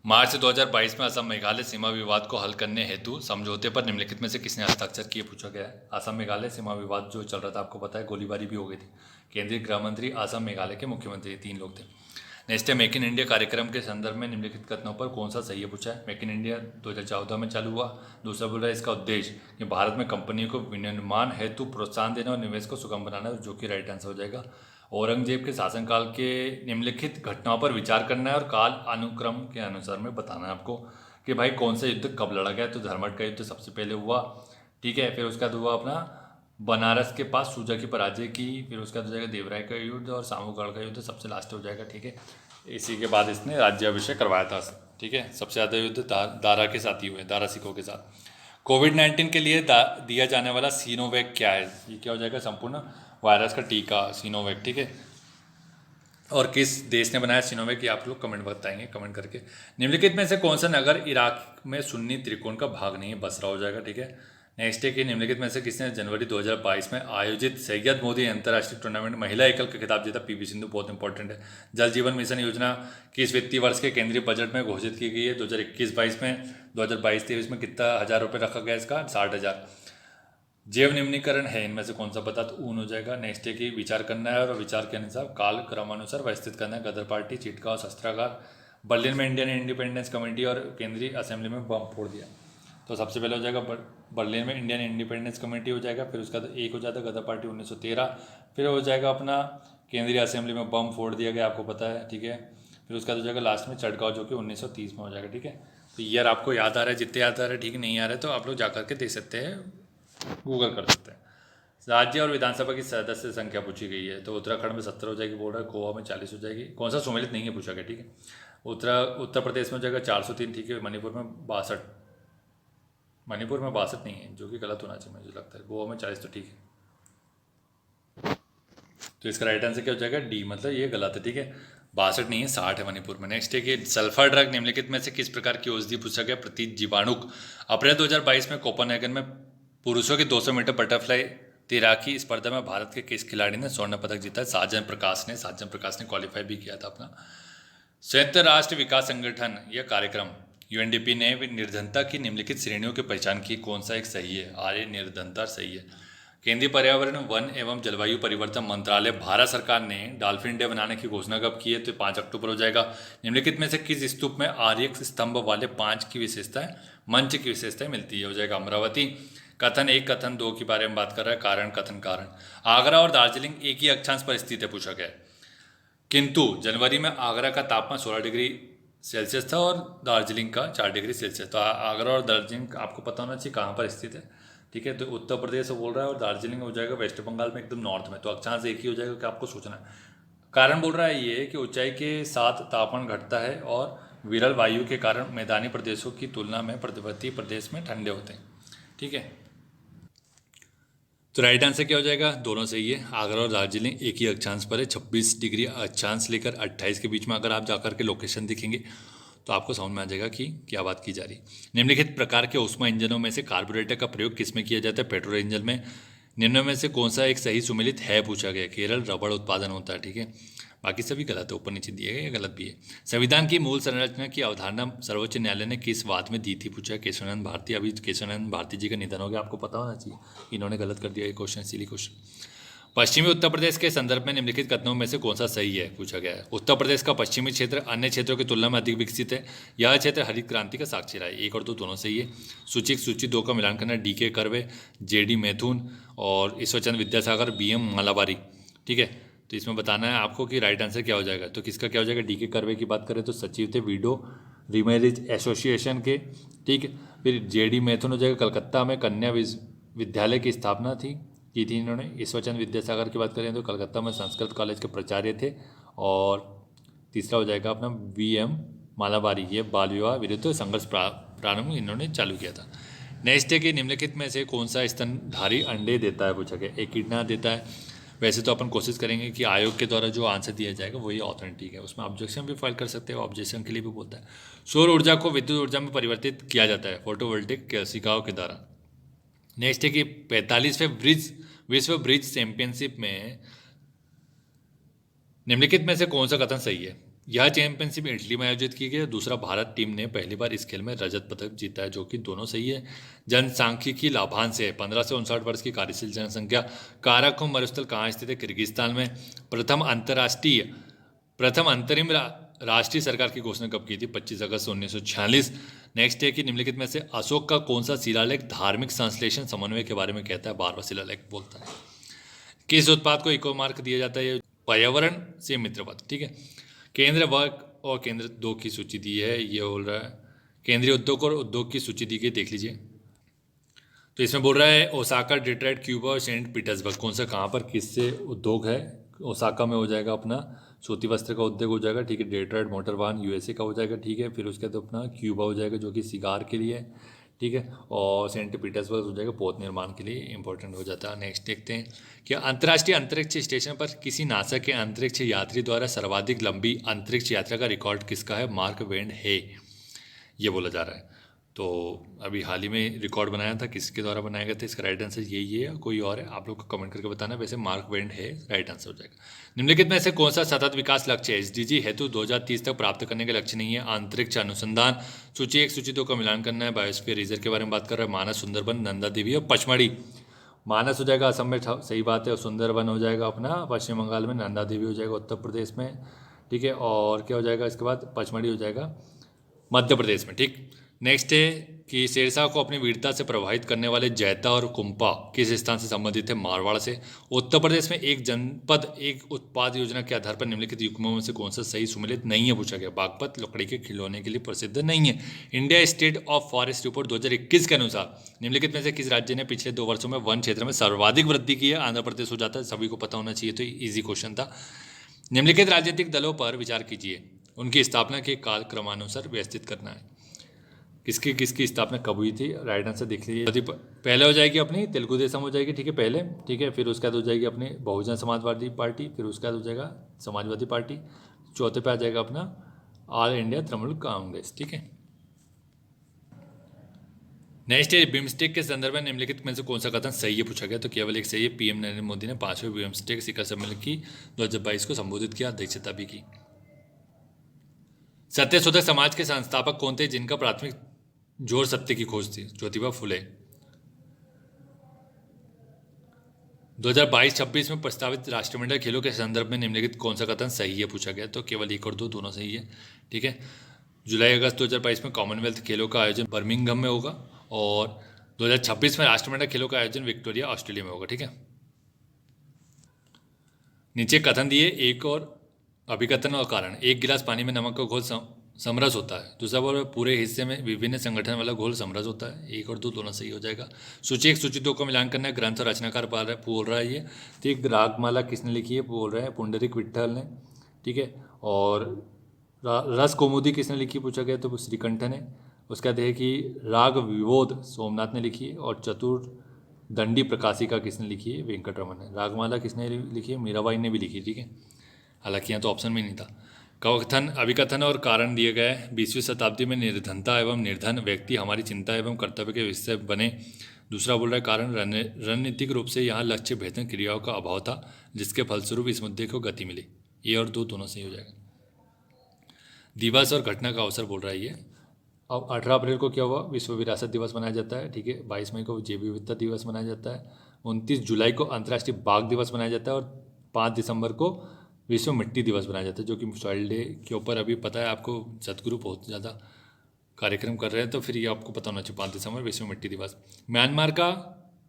मार्च 2022 में असम मेघालय सीमा विवाद को हल करने हेतु समझौते पर निम्नलिखित में से किसने हस्ताक्षर किए, पूछा गया है। असम मेघालय सीमा विवाद जो चल रहा था, आपको पता है गोलीबारी भी हो गई थी। केंद्रीय गृह मंत्री, असम मेघालय के मुख्यमंत्री, 3 लोग थे। नेक्स्ट है मेक इन इंडिया कार्यक्रम के संदर्भ में निम्नलिखित कथनों पर कौन सा सही है, पूछा है। मेक इन इंडिया 2014 में चालू हुआ। दूसरा बोल रहा है इसका उद्देश्य कि भारत में कंपनियों को विनिर्माण हेतु प्रोत्साहन देना और निवेश को सुगम बनाना, जो कि राइट आंसर हो जाएगा। औरंगजेब के शासनकाल के निम्नलिखित घटनाओं पर विचार करना है और काल अनुक्रम के अनुसार में बताना है आपको कि भाई कौन सा युद्ध कब लड़ा गया। तो धर्मट का युद्ध सबसे पहले हुआ। ठीक है, फिर उसके बाद हुआ अपना बनारस के पास सूजा की पराजय की, फिर उसका हो जाएगा देवराय का युद्ध, और सामूगढ़ का युद्ध सबसे लास्ट हो जाएगा। ठीक है, इसी के बाद इसने राज्याभिषेक करवाया था। ठीक है, सबसे ज़्यादा युद्ध दारा के साथ ही हुए, दारा सिखों के साथ। कोविड-19 के लिए दिया जाने वाला सीनोवैक क्या है? ये क्या हो जाएगा? संपूर्ण वायरस का टीका, सीनोवैक। ठीक है, और किस देश ने बनाया सीनोवैक, ये आप लोग कमेंट बताएंगे, कमेंट करके। निम्नलिखित में से कौन सा नगर इराक में सुन्नी त्रिकोण का भाग नहीं है? बसरा हो जाएगा। ठीक है, नेक्स्ट है कि निम्नलिखित में से किसने जनवरी 2022 में आयोजित सैयद मोदी अंतर्राष्ट्रीय टूर्नामेंट महिला एकल का खिताब जीता? पीवी सिंधु, बहुत इंपॉर्टेंट है। जल जीवन मिशन योजना किस वित्तीय वर्ष के केंद्रीय बजट में घोषित की गई है? 2021-22 में। 2022-23 में कितना हज़ार रुपये रखा गया इसका? 60,000। जैव निम्नीकरण है इनमें से कौन सा पता? तो ऊन हो जाएगा। नेक्स्ट है कि विचार करना है और विचार के अनुसार काल क्रमानुसार व्यवस्थित करना है। गदर पार्टी, चिटका और शस्त्रागार। बर्लिन में इंडियन इंडिपेंडेंस कमेटी और केंद्रीय असेंबली में बम फोड़ दिया। तो सबसे पहले हो जाएगा बर्लिन में इंडियन इंडिपेंडेंस कमेटी हो जाएगा, फिर उसका एक हो जाता है गदर पार्टी 1913, फिर हो जाएगा अपना केंद्रीय असेंबली में बम फोड़ दिया गया, आपको पता है। ठीक है, फिर उसका हो जाएगा लास्ट में चटगांव, जो कि 1930 में हो जाएगा। ठीक है, तो ईयर आपको याद आ रहा है, जितने याद आ रहा है। ठीक, नहीं आ रहा है तो आप लोग जा करके देख सकते हैं, गूगल कर सकते हैं। राज्य और विधानसभा की सदस्य संख्या पूछी गई है। तो उत्तराखंड में 70 हो जाएगी, बोल रहा है। गोवा में 40 हो जाएगी। कौन सा सम्मिलित नहीं है पूछा गया। ठीक है, उत्तर प्रदेश में हो जाएगा 403। ठीक है, मणिपुर में 62, मणिपुर में 62 नहीं है, जो कि गलत होना चाहिए मुझे लगता है। गोवा में 40 तो ठीक है, तो इसका राइट आंसर क्या हो जाएगा? डी, मतलब ये गलत है। ठीक है, 62 नहीं है, 60 है मणिपुर में। नेक्स्ट है कि सल्फर ड्रग निम्नलिखित में से किस प्रकार की औषधि पूछा गया? प्रतिजीवाणुक। अप्रैल 2022 में कोपेनहेगन में पुरुषों के 200 मीटर बटरफ्लाई तैराकी स्पर्धा में भारत के किस खिलाड़ी ने स्वर्ण पदक जीता? साजन प्रकाश ने क्वालिफाई भी किया था अपना। संयुक्त राष्ट्र विकास संगठन यह कार्यक्रम यूएनडीपी ने निर्धनता की निम्नलिखित श्रेणियों की पहचान की, कौन सा एक सही है? आर्य निर्धनता सही है। केंद्रीय पर्यावरण, वन एवं जलवायु परिवर्तन मंत्रालय भारत सरकार ने डॉल्फिन डे बनाने की घोषणा कब की है? तो 5 अक्टूबर हो जाएगा। निम्नलिखित में से किस स्तूप में आर्यक स्तंभ वाले 5 की विशेषताएं, मंच की विशेषताएं मिलती है? हो जाएगा अमरावती। कथन 1, कथन 2 के बारे में बात कर रहा है। कारण, कथन, कारण। आगरा और दार्जिलिंग एक ही अक्षांश पर स्थित है, पूछा गया। किंतु जनवरी में आगरा का तापमान 16 डिग्री सेल्सियस था और दार्जिलिंग का 4 डिग्री सेल्सियस। तो आगरा और दार्जिलिंग आपको पता होना चाहिए कहाँ पर स्थित है। ठीक है, तो उत्तर प्रदेश से बोल रहा है और दार्जिलिंग हो जाएगा वेस्ट बंगाल में, एकदम नॉर्थ में। तो अक्षांश एक ही हो जाएगा, कि आपको सोचना है। कारण बोल रहा है ये कि ऊंचाई के साथ तापमान घटता है और विरल वायु के कारण मैदानी प्रदेशों की तुलना में पर्वतीय प्रदेश में ठंडे होते हैं। ठीक है, तो राइट आंसर क्या हो जाएगा? दोनों सही है। आगरा और दार्जिलिंग एक ही अक्षांश पर है, 26 डिग्री अक्षांश लेकर 28 के बीच में। अगर आप जाकर के लोकेशन दिखेंगे तो आपको समझ में आ जाएगा कि क्या बात की जा रही। निम्नलिखित प्रकार के ऊष्मा इंजनों में से कार्बोरेटर का प्रयोग किस में किया जाता है? पेट्रोल इंजन में। निम्न में से कौन सा एक सही सुमेलित है पूछा गया। केरल रबड़ उत्पादन होता है, ठीक है। बाकी सभी गलत है, ऊपर नीचे दिए गए, ये गलत भी है। संविधान की मूल संरचना की अवधारणा सर्वोच्च न्यायालय ने किस वाद में दी थी पूछा है। केशवानंद भारती। अभी केशवानंद भारती जी का निधन हो गया, आपको पता होना चाहिए, इन्होंने गलत कर दिया ये क्वेश्चन, सिली क्वेश्चन। पश्चिमी उत्तर प्रदेश के संदर्भ में निम्नलिखित कथनों में से कौन सा सही है पूछा गया है। उत्तर प्रदेश का पश्चिमी क्षेत्र अन्य क्षेत्रों की तुलना में अधिक विकसित है। यह क्षेत्र हरित क्रांति का साक्षी रहा है। 1 और 2 दोनों सही है। सूची 1 सूची 2 का मिलान करना है। DK कर्वे, JD मैथुन और ईश्वरचंद्र विद्यासागर, BM मालाबारी, ठीक है। तो इसमें बताना है आपको कि राइट आंसर क्या हो जाएगा। तो किसका क्या हो जाएगा। DK कर्वे की बात करें तो सचिव थे विडो रीमैरिज एसोसिएशन के, ठीक है। फिर JD मैथुन हो जाएगा, कलकत्ता में कन्या विद्यालय की स्थापना की थी इन्होंने। ईश्वरचंद्र विद्यासागर की बात करें तो कलकत्ता में संस्कृत कॉलेज के प्राचार्य थे। और तीसरा हो जाएगा अपना BM मालाबारी, ये बाल विवाह विरुद्ध संघर्ष प्रारंभ इन्होंने चालू किया था। नेक्स्ट है कि निम्नलिखित में से कौन सा स्तनधारी अंडे देता है पूछा गया। एक कीटनाशक देता है। वैसे तो अपन कोशिश करेंगे कि आयोग के द्वारा जो आंसर दिया जाएगा वही ऑथेंटिक है, उसमें ऑब्जेक्शन भी फाइल कर सकते हैं, ऑब्जेक्शन के लिए भी बोलता है। सौर ऊर्जा को विद्युत ऊर्जा में परिवर्तित किया जाता है फोटोवोल्टिक कोशिकाओं के द्वारा। नेक्स्ट है कि 45वें विश्व ब्रिज चैंपियनशिप में निम्नलिखित में से कौन सा कथन सही है। यह चैंपियनशिप इटली में आयोजित की गई है। दूसरा, भारत टीम ने पहली बार इस खेल में रजत पदक जीता है, जो कि दोनों सही है। जनसांख्यिकी लाभांश है। 15 से 59 वर्ष की कार्यशील जनसंख्या। काराकोरम मरुस्थल कहाँ स्थित है। किर्गिस्तान में। प्रथम अंतरिम राष्ट्रीय सरकार की घोषणा कब की थी। 25 अगस्त 1946। नेक्स्ट है कि निम्नलिखित में से अशोक का कौन सा शिलालेख धार्मिक संश्लेषण समन्वय के बारे में कहता है। 12वां शिलालेख बोलता है। किस उत्पाद को इको मार्क दिया जाता है। पर्यावरण से मित्रवत, ठीक है। केंद्र 1 और केंद्र 2 की सूची दी है। ये बोल रहा है केंद्रीय उद्योग और उद्योग की सूची दी गई, देख लीजिए। तो इसमें बोल रहा है ओसाका, डिट्रॉइट, क्यूबा और सेंट पीटर्सबर्ग कौन सा कहाँ पर किससे उद्योग है। ओसाका में हो जाएगा अपना सूती वस्त्र का उद्योग हो जाएगा, ठीक है। डेट्रॉइट मोटर वाहन USA का हो जाएगा, ठीक है। फिर उसके बाद अपना क्यूबा हो जाएगा जो कि सिगार के लिए है, ठीक है। और सेंट पीटर्सबर्ग हो जाएगा पोत निर्माण के लिए इंपॉर्टेंट हो जाता है। नेक्स्ट देखते हैं कि अंतर्राष्ट्रीय अंतरिक्ष स्टेशन पर किसी नासा के अंतरिक्ष यात्री द्वारा सर्वाधिक लंबी अंतरिक्ष यात्रा का रिकॉर्ड किसका है। मार्क वेन है, ये बोला जा रहा है। तो अभी हाल ही में रिकॉर्ड बनाया था, किसके द्वारा बनाया गया था। इसका राइट आंसर यही है, कोई और है आप लोग को कमेंट करके बताना। वैसे मार्क वेन है राइट आंसर हो जाएगा। निम्नलिखित में से कौन सा सतत विकास लक्ष्य है। SDG हेतु 2030 तक प्राप्त करने के लक्ष्य नहीं है। अंतरिक्ष अनुसंधान। सूची 1 सूची 2 का मिलान करना है। बायोस्फीयर रिजर्व के बारे में बात कर रहा है। मानस, सुंदरबन, नंदा देवी और पचमढ़ी। मानस हो जाएगा असम में, सही बात है। और सुंदरबन हो जाएगा अपना पश्चिम बंगाल में। नंदा देवी हो जाएगा उत्तर प्रदेश में, ठीक है। और क्या हो जाएगा इसके बाद, पचमढ़ी हो जाएगा मध्य प्रदेश में, ठीक। नेक्स्ट है कि शेरशाह को अपनी वीरता से प्रभावित करने वाले जैता और कुंपा किस स्थान से संबंधित है। मारवाड़ से। उत्तर प्रदेश में एक जनपद एक उत्पाद योजना के आधार पर निम्नलिखित युग्मों में से कौन सा सही सुमेलित नहीं है पूछा गया। बागपत लकड़ी के खिलौने के लिए प्रसिद्ध नहीं है। India state of forest report 2021 के अनुसार निम्नलिखित में से किस राज्य ने पिछले 2 वर्षों में वन क्षेत्र में सर्वाधिक वृद्धि की है। आंध्र प्रदेश हो जाता है, सभी को पता होना चाहिए, तो ईजी क्वेश्चन था। निम्नलिखित राजनीतिक दलों पर विचार कीजिए, उनकी स्थापना के काल क्रमानुसार व्यवस्थित करना है। किसकी स्थापना कब हुई थी। राइट आंसर देख लीजिए। पहले हो जाएगी अपनी तेलुगु देशम हो जाएगी, ठीक है, पहले, ठीक है। फिर उसके बाद हो जाएगी अपनी बहुजन समाजवादी पार्टी। फिर उसके बाद हो जाएगा समाजवादी पार्टी। चौथे पे आ जाएगा अपना ऑल इंडिया तृणमूल कांग्रेस, ठीक है। नेक्स्ट है बिम्स्टेक के संदर्भ में निम्नलिखित में से कौन सा कथन सही है पूछा गया। तो केवल एक सही है। PM नरेंद्र मोदी ने 5वें बिम्स्टेक शिखर सम्मेलन की 2022 को संबोधित किया, अध्यक्षता भी की। सत्यशोधक समाज के संस्थापक कौन थे जिनका प्राथमिक जोर सत्य की खोज थी। ज्योतिबा फुले। 2022-26 में प्रस्तावित राष्ट्रमंडल खेलों के संदर्भ में निम्नलिखित कौन सा कथन सही है पूछा गया। तो केवल 1 और 2 दोनों सही है, ठीक है। जुलाई-अगस्त 2022 में कॉमनवेल्थ खेलों का आयोजन बर्मिंघम में होगा और 2026 में राष्ट्रमंडल खेलों का आयोजन विक्टोरिया ऑस्ट्रेलिया में होगा, ठीक है। नीचे कथन दिए, एक और अभिकथन और कारण। 1 गिलास पानी में नमक का घोल समरस होता है। दूसरा बोल पूरे हिस्से में विभिन्न संगठन वाला घोल समरस होता है। 1 और 2 दोनों सही हो जाएगा। सूची 1 सूची 2 का मिलान करना है। ग्रंथ और रचनाकार बोल रहा है ये, ठीक। रागमाला किसने लिखी है बोल रहे हैं पुंडरीक विट्ठल ने, ठीक है। और रस कौमुदी किसने लिखी पूछा गया तो श्रीकंठन है। उसका है कि राग विबोध सोमनाथ ने लिखी है। और चतुर्दंडी प्रकाशिका किसने लिखी है, वेंकटरमन ने। रागमाला किसने लिखी है, मीराबाई ने भी लिखी, ठीक है। हालांकि यहाँ तो ऑप्शन में नहीं था। कथन अभिकथन और कारण दिए गए। 20वीं शताब्दी में निर्धनता एवं निर्धन व्यक्ति हमारी चिंता एवं कर्तव्य के विषय बने। दूसरा बोल रहा है कारण रणनीतिक रूप से यहाँ लक्ष्य बेहतर क्रियाओं का अभाव था, जिसके फलस्वरूप इस मुद्दे को गति मिली। ए और दो दोनों सही हो जाएगा। दिवस और घटना का अवसर बोल रहा है ये। अब 18 अप्रैल को क्या हुआ, विश्व विरासत दिवस मनाया जाता है, ठीक है। 22 मई को जैव विविधता दिवस मनाया जाता है। 29 जुलाई को अंतर्राष्ट्रीय बाघ दिवस मनाया जाता है और 5 दिसंबर को विश्व मिट्टी दिवस मनाया जाता है, जो कि सॉइल डे के ऊपर अभी पता है आपको, सतगुरु बहुत ज़्यादा कार्यक्रम कर रहे हैं, तो फिर ये आपको पता होना चाहिए 5 दिसंबर विश्व मिट्टी दिवस। म्यांमार का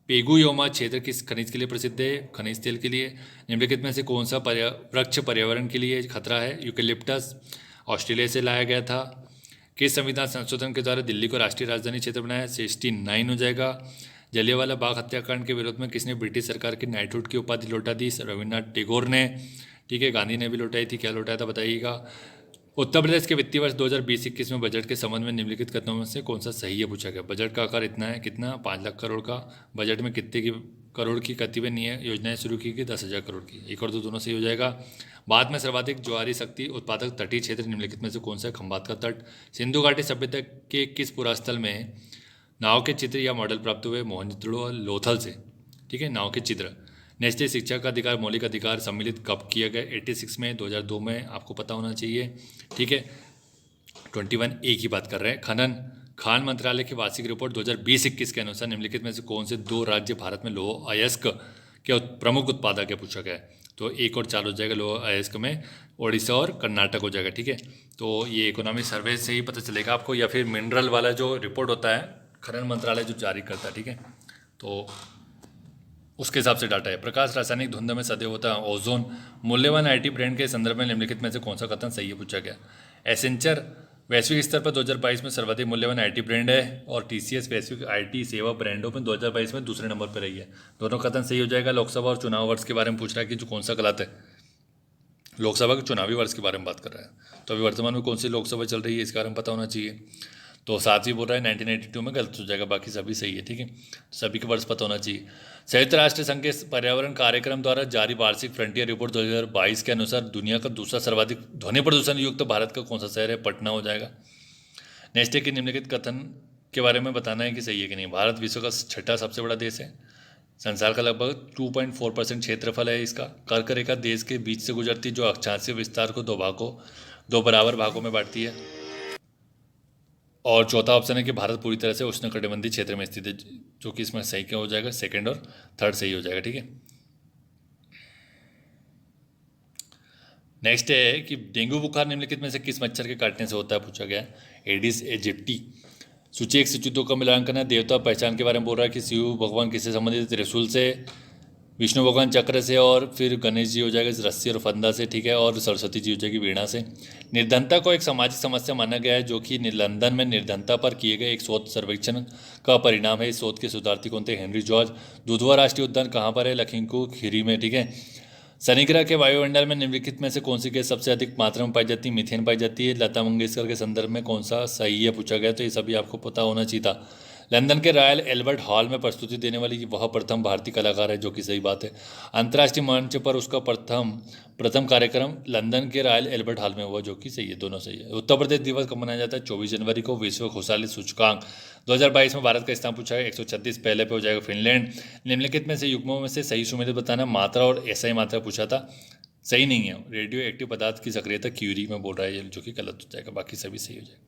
पेगुयोमा क्षेत्र किस खनिज के लिए प्रसिद्ध है, खनिज तेल के लिए। निम्नलिखित में से कौन सा वृक्ष पर्यावरण के लिए खतरा है, यूकेलिप्टस, ऑस्ट्रेलिया से लाया गया था। किस संविधान संशोधन के द्वारा दिल्ली को राष्ट्रीय राजधानी क्षेत्र बनाया, 69 हो जाएगा। जलियांवाला बाग हत्याकांड के विरोध में किसने ब्रिटिश सरकार की नाइटहुड की उपाधि लौटा दी, रविन्द्रनाथ टैगोर ने, ठीक है। गांधी ने भी लौटाई थी, क्या लौटाया था बताइएगा। उत्तर प्रदेश के वित्तीय वर्ष 2020-21 में बजट के संबंध में निम्नलिखित कथनों में से कौन सा सही है पूछा गया। बजट का आकार इतना है, कितना, 5 लाख करोड़ का। बजट में कितने की करोड़ की गतिविधि नहीं है, योजनाएं शुरू की गई 10,000 करोड़ की। एक और दो दोनों सही हो जाएगा। बाद में सर्वाधिक ज्वारी शक्ति उत्पादक तटीय क्षेत्र निम्नलिखित में से कौन सा है, खंबात का तट। सिंधु घाटी सभ्यता के किस पुरास्थल में नाव के चित्र या मॉडल प्राप्त हुए, मोहनजोदड़ो और लोथल से, ठीक है, नाव के चित्र। नेशनल शिक्षा का अधिकार मौलिक अधिकार सम्मिलित कब किया गया, 86 में, 2002 में, आपको पता होना चाहिए, ठीक है। 21A की बात कर रहे हैं। खनन खान मंत्रालय की वार्षिक रिपोर्ट 2020-21 के अनुसार निम्नलिखित में से कौन से 2 राज्य भारत में लौह अयस्क के प्रमुख उत्पादक है पूछा गया है। तो 1 और 4 हो जाएगा, लौह अयस्क में ओडिशा और कर्नाटक हो जाएगा, ठीक है। तो ये इकोनॉमिक सर्वे से ही पता चलेगा आपको, या फिर मिनरल वाला जो रिपोर्ट होता है खनन मंत्रालय जो जारी करता है, ठीक है, तो उसके हिसाब से डाटा है। प्रकाश रासायनिक धुंध में सदैव होता है, ओजोन। मूल्यवान आईटी ब्रांड के संदर्भ में निम्नलिखित में से कौन सा कथन सही है पूछा गया। एसेंचर वैश्विक स्तर पर 2022 में सर्वाधिक मूल्यवान आईटी ब्रांड है और टीसीएस वैश्विक आईटी सेवा ब्रांडों में 2022 में दूसरे नंबर पर रही है। दोनों कथन सही हो जाएगा। लोकसभा और चुनाव वर्ष के बारे में पूछ रहा है कि जो कौन सा गलत है। लोकसभा के चुनावी वर्ष के बारे में बात कर रहा है, तो अभी वर्तमान में कौन सी लोकसभा चल रही है इसके बारे में पता होना चाहिए। तो 7वीं बोल रहा है 1982 में, गलत हो जाएगा, बाकी सभी सही है, ठीक है। सभी के वर्ष पता होना चाहिए। संयुक्त राष्ट्र संघ के पर्यावरण कार्यक्रम द्वारा जारी वार्षिक फ्रंटियर रिपोर्ट 2022 के अनुसार दुनिया का दूसरा सर्वाधिक ध्वनि प्रदूषण युक्त भारत का कौन सा शहर है, पटना हो जाएगा। नेक्स्ट के निम्नलिखित कथन के बारे में बताना है कि सही है कि नहीं। भारत विश्व का 6ठा सबसे बड़ा देश है। संसार का लगभग 2.4% क्षेत्रफल है इसका। कर्क रेखा देश के बीच से गुजरती जो अक्षांशीय विस्तार को 2 बराबर भागों में बांटती है। और चौथा ऑप्शन है कि भारत पूरी तरह से उष्णकटिबंधीय क्षेत्र में स्थित है, जो कि इसमें सही क्या हो जाएगा, सेकंड और थर्ड सही हो जाएगा, ठीक है। नेक्स्ट है कि डेंगू बुखार निम्नलिखित में से किस मच्छर के काटने से होता है पूछा गया। Aedes aegypti. सूची 1 सूची 2 का मिलान करना है। देवता पहचान के बारे में बोल रहा है कि शिव भगवान किससे संबंधित, त्रिशूल से, विष्णु भगवान चक्र से, और फिर गणेश जी हो जाएगा रस्सी और फंदा से, ठीक है, और सरस्वती जी हो जाएगी वीणा से। निर्धनता को एक सामाजिक समस्या माना गया है, जो कि लंदन में निर्धनता पर किए गए एक शोध सर्वेक्षण का परिणाम है। इस शोध के शोधार्थी कौन थे, हेनरी जॉर्ज। दुधवा राष्ट्रीय उद्यान कहाँ पर है, लखीमपुर खीरी में, ठीक है। शनि ग्रह के वायुमंडल में निम्नलिखित में से कौन सी गैस सबसे अधिक मात्रा में पाई जाती है, मीथेन पाई जाती है। लता मंगेशकर के संदर्भ में कौन सा सही है पूछा गया, तो ये सभी आपको पता होना चाहिए था। लंदन के रॉयल एल्बर्ट हॉल में प्रस्तुति देने वाली वह प्रथम भारतीय कलाकार है, जो कि सही बात है। अंतर्राष्ट्रीय मंच पर उसका प्रथम कार्यक्रम लंदन के रॉयल एल्बर्ट हॉल में हुआ, जो कि सही है, दोनों सही है। उत्तर प्रदेश दिवस कब मनाया जाता है, 24 जनवरी को। विश्व खुशहाली सूचकांक 2022 में भारत का स्थान पूछा है 136, पहले पे हो जाएगा फिनलैंड। निम्नलिखित में से युग्मों में से सही सुमेलित बताना। मात्रा और एसआई मात्रा पूछा था, सही नहीं है। रेडियो एक्टिव पदार्थ की सक्रियता क्यूरी में बोल रहा है, जो कि गलत हो जाएगा, बाकी सभी सही हो जाएगा।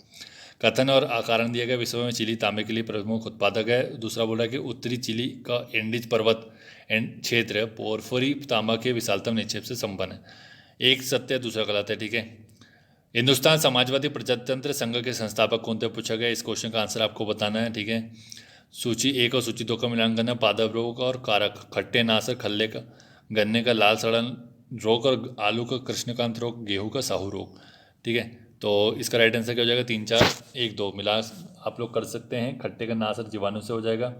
कथन और आकारण दिया गया। विश्व में चिली तांबे के लिए प्रमुख उत्पादक है। दूसरा बोल रहा है कि उत्तरी चिली का एंडीज पर्वत क्षेत्र पोर्फोरी तांबा के विशालतम निक्षेप से संपन्न है। एक सत्य, दूसरा गलत है, ठीक है। हिंदुस्तान समाजवादी प्रजातंत्र संघ के संस्थापक कौन थे पूछा गया। इस क्वेश्चन का आंसर आपको बताना है, ठीक है। सूची 1 और सूची 2 का मिलान करना। पादप रोग और कारक, खट्टे नासर खल्ले का, गन्ने का लाल सड़न रोग और आलू का कृष्णकांत रोग, गेहूं का साहू रोग, ठीक है। तो इसका राइट आंसर क्या हो जाएगा, 3 4 1 2 मिला आप लोग कर सकते हैं। खट्टे का नासर जीवाणु से हो जाएगा,